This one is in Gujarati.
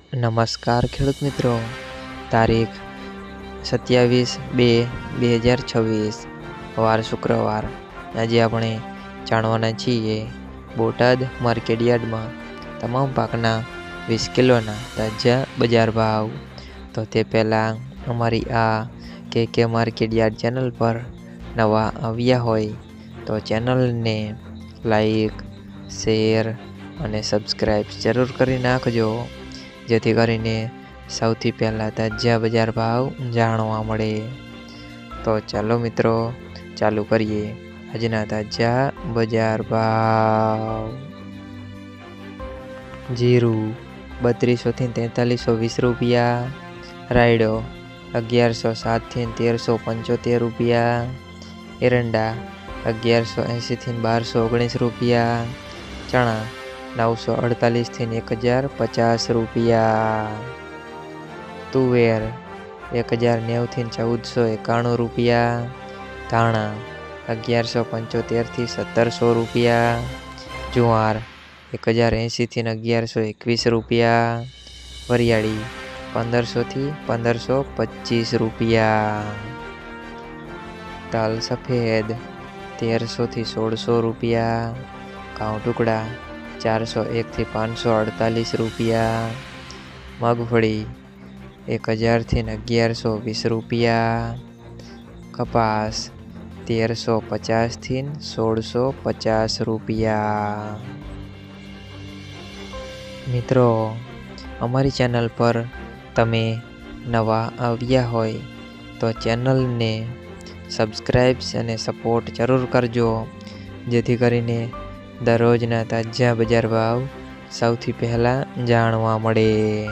નમસ્કાર ખેડૂત મિત્રો, તારીખ 27/2/2026 વાર શુક્રવાર। આજે આપણે જાણવાના છીએ બોટાદ માર્કેટયાર્ડમાં તમામ પાકના 20 કિલોના તાજા બજાર ભાવ। તો તે પહેલાં અમારી આ કે માર્કેટયાર્ડ ચેનલ પર નવા આવ્યા હોય તો ચેનલને લાઈક, શેર અને સબસ્ક્રાઈબ જરૂર કરી નાખજો, જેથી કરીને સૌથી પહેલાં તાજા બજાર ભાવ જાણવા મળે। તો ચાલો મિત્રો, ચાલુ કરીએ આજના તાજા બજાર ભાવ। જીરું 3200 થી 4320 રૂપિયા, રાયડો 1107 થી 1375 રૂપિયા, એરંડા 1180 થી 1219 રૂપિયા, ચણા 948 થી 1050 રૂપિયા, તુવેર 1090 થી 1491 રૂપિયા, ધાણા 1175 થી 1700 રૂપિયા, જુવાર 1080 થી 1121 રૂપિયા, વરિયાળી 1500 થી 1525 રૂપિયા, તલ સફેદ 1300 થી 1600 રૂપિયા, ઘઉં ટુકડા 401 થી 548 રૂપિયા, મગફળી 1000 થી 1120 રૂપિયા, કપાસ 1350 થી 1650 રૂપિયા। મિત્રો, અમારી ચેનલ પર તમે નવા આવ્યા હોય તો ચેનલને સબસ્ક્રાઈબ અને સપોર્ટ જરૂર કરજો, જેથી કરીને દરરોજના તાજા બજાર ભાવ સૌથી પહેલાં જાણવા મળે।